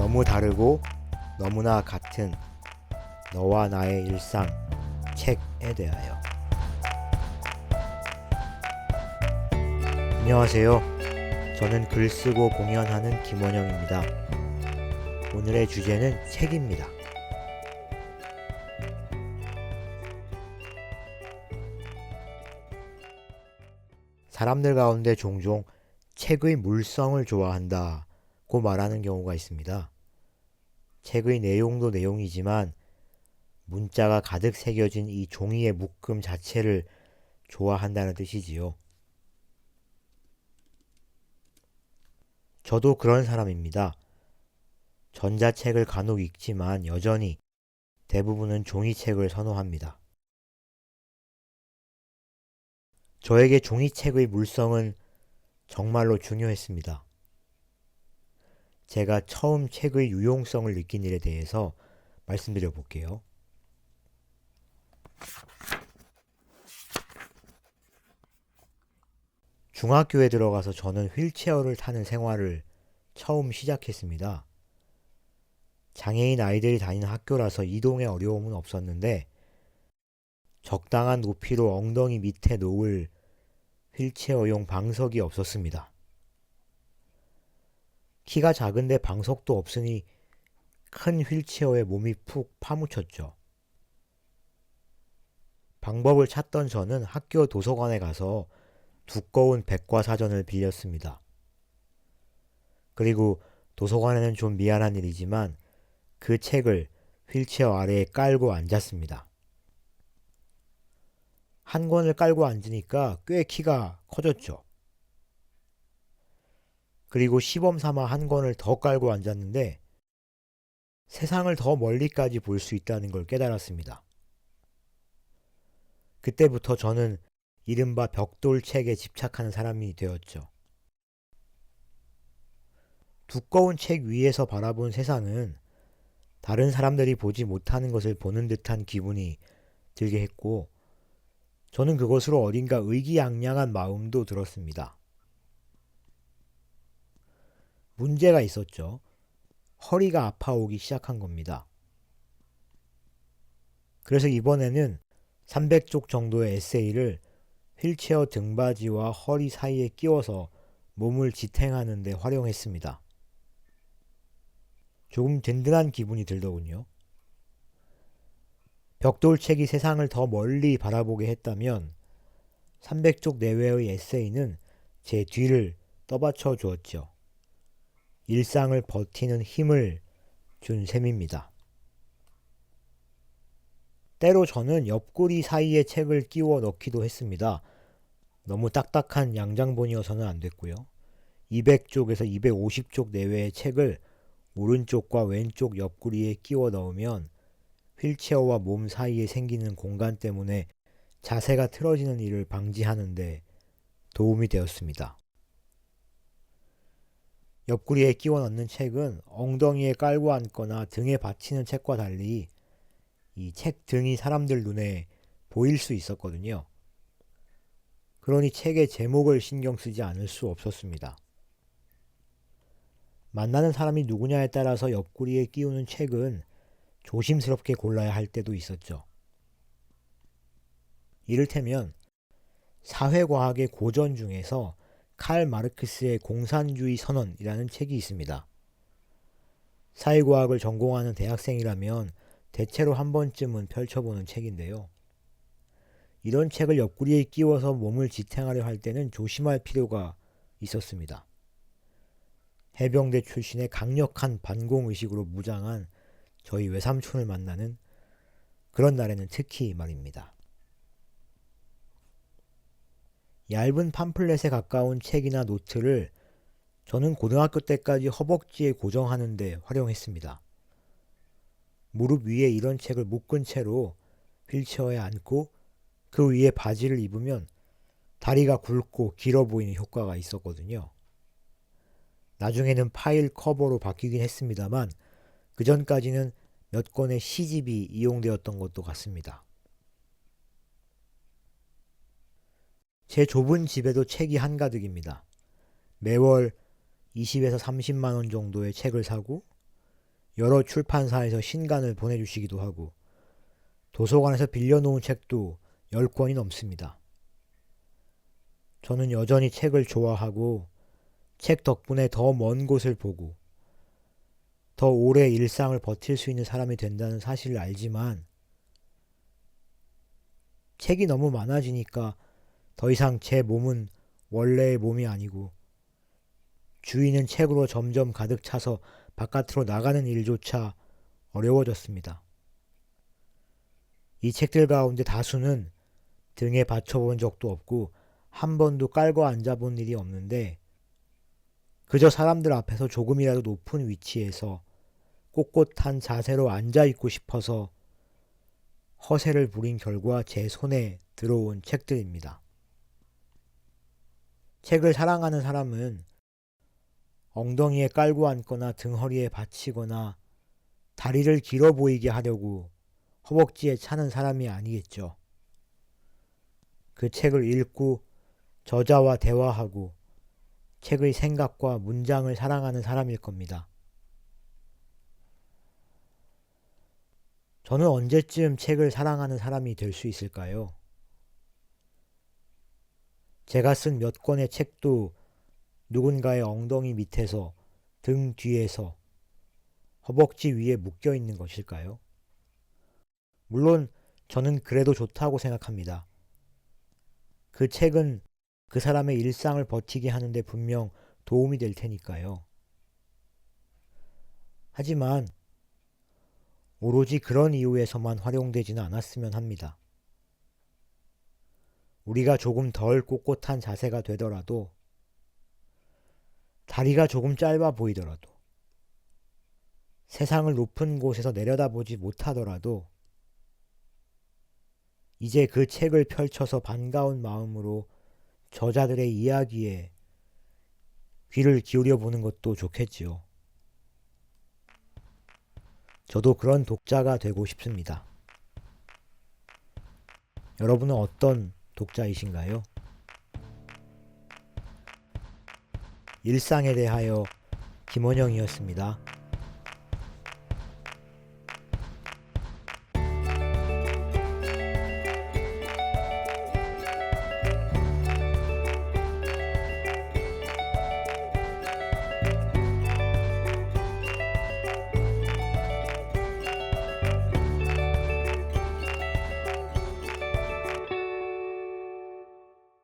너무 다르고 너무나 같은 너와 나의 일상, 책에 대하여. 안녕하세요. 저는 글 쓰고 공연하는 김원영입니다. 오늘의 주제는 책입니다. 사람들 가운데 종종 책의 물성을 좋아한다고 말하는 경우가 있습니다. 책의 내용도 내용이지만 문자가 가득 새겨진 이 종이의 묶음 자체를 좋아한다는 뜻이지요. 저도 그런 사람입니다. 전자책을 간혹 읽지만 여전히 대부분은 종이책을 선호합니다. 저에게 종이책의 물성은 정말로 중요했습니다. 제가 처음 책의 유용성을 느낀 일에 대해서 말씀드려 볼게요. 중학교에 들어가서 저는 휠체어를 타는 생활을 처음 시작했습니다. 장애인 아이들이 다니는 학교라서 이동에 어려움은 없었는데 적당한 높이로 엉덩이 밑에 놓을 휠체어용 방석이 없었습니다. 키가 작은데 방석도 없으니 큰 휠체어에 몸이 푹 파묻혔죠. 방법을 찾던 저는 학교 도서관에 가서 두꺼운 백과사전을 빌렸습니다. 그리고 도서관에는 좀 미안한 일이지만 그 책을 휠체어 아래에 깔고 앉았습니다. 한 권을 깔고 앉으니까 꽤 키가 커졌죠. 그리고 시범 삼아 한 권을 더 깔고 앉았는데 세상을 더 멀리까지 볼 수 있다는 걸 깨달았습니다. 그때부터 저는 이른바 벽돌책에 집착하는 사람이 되었죠. 두꺼운 책 위에서 바라본 세상은 다른 사람들이 보지 못하는 것을 보는 듯한 기분이 들게 했고 저는 그것으로 어딘가 의기양양한 마음도 들었습니다. 문제가 있었죠. 허리가 아파오기 시작한 겁니다. 그래서 이번에는 300쪽 정도의 에세이를 휠체어 등받이와 허리 사이에 끼워서 몸을 지탱하는 데 활용했습니다. 조금 든든한 기분이 들더군요. 벽돌책이 세상을 더 멀리 바라보게 했다면 300쪽 내외의 에세이는 제 뒤를 떠받쳐 주었죠. 일상을 버티는 힘을 준 셈입니다. 때로 저는 옆구리 사이에 책을 끼워 넣기도 했습니다. 너무 딱딱한 양장본이어서는 안 됐고요. 200쪽에서 250쪽 내외의 책을 오른쪽과 왼쪽 옆구리에 끼워 넣으면 휠체어와 몸 사이에 생기는 공간 때문에 자세가 틀어지는 일을 방지하는 데 도움이 되었습니다. 옆구리에 끼워 넣는 책은 엉덩이에 깔고 앉거나 등에 받치는 책과 달리 이 책 등이 사람들 눈에 보일 수 있었거든요. 그러니 책의 제목을 신경 쓰지 않을 수 없었습니다. 만나는 사람이 누구냐에 따라서 옆구리에 끼우는 책은 조심스럽게 골라야 할 때도 있었죠. 이를테면 사회과학의 고전 중에서 칼 마르크스의 공산주의 선언이라는 책이 있습니다. 사회과학을 전공하는 대학생이라면 대체로 한 번쯤은 펼쳐보는 책인데요. 이런 책을 옆구리에 끼워서 몸을 지탱하려 할 때는 조심할 필요가 있었습니다. 해병대 출신의 강력한 반공의식으로 무장한 저희 외삼촌을 만나는 그런 날에는 특히 말입니다. 얇은 팜플렛에 가까운 책이나 노트를 저는 고등학교 때까지 허벅지에 고정하는 데 활용했습니다. 무릎 위에 이런 책을 묶은 채로 휠체어에 앉고 그 위에 바지를 입으면 다리가 굵고 길어 보이는 효과가 있었거든요. 나중에는 파일 커버로 바뀌긴 했습니다만 그 전까지는 몇 권의 시집이 이용되었던 것도 같습니다. 제 좁은 집에도 책이 한가득입니다. 매월 20에서 30만 원 정도의 책을 사고 여러 출판사에서 신간을 보내주시기도 하고 도서관에서 빌려놓은 책도 10권이 넘습니다. 저는 여전히 책을 좋아하고 책 덕분에 더 먼 곳을 보고 더 오래 일상을 버틸 수 있는 사람이 된다는 사실을 알지만 책이 너무 많아지니까 더 이상 제 몸은 원래의 몸이 아니고 주인은 책으로 점점 가득 차서 바깥으로 나가는 일조차 어려워졌습니다. 이 책들 가운데 다수는 등에 받쳐본 적도 없고 한 번도 깔고 앉아본 일이 없는데 그저 사람들 앞에서 조금이라도 높은 위치에서 꼿꼿한 자세로 앉아있고 싶어서 허세를 부린 결과 제 손에 들어온 책들입니다. 책을 사랑하는 사람은 엉덩이에 깔고 앉거나 등허리에 받치거나 다리를 길어 보이게 하려고 허벅지에 차는 사람이 아니겠죠. 그 책을 읽고 저자와 대화하고 책의 생각과 문장을 사랑하는 사람일 겁니다. 저는 언제쯤 책을 사랑하는 사람이 될 수 있을까요? 제가 쓴 몇 권의 책도 누군가의 엉덩이 밑에서, 등 뒤에서, 허벅지 위에 묶여 있는 것일까요? 물론 저는 그래도 좋다고 생각합니다. 그 책은 그 사람의 일상을 버티게 하는데 분명 도움이 될 테니까요. 하지만 오로지 그런 이유에서만 활용되지는 않았으면 합니다. 우리가 조금 덜 꼿꼿한 자세가 되더라도, 다리가 조금 짧아 보이더라도, 세상을 높은 곳에서 내려다보지 못하더라도 이제 그 책을 펼쳐서 반가운 마음으로 저자들의 이야기에 귀를 기울여 보는 것도 좋겠지요. 저도 그런 독자가 되고 싶습니다. 여러분은 어떤 독자이신가요? 일상에 대하여 김원영이었습니다.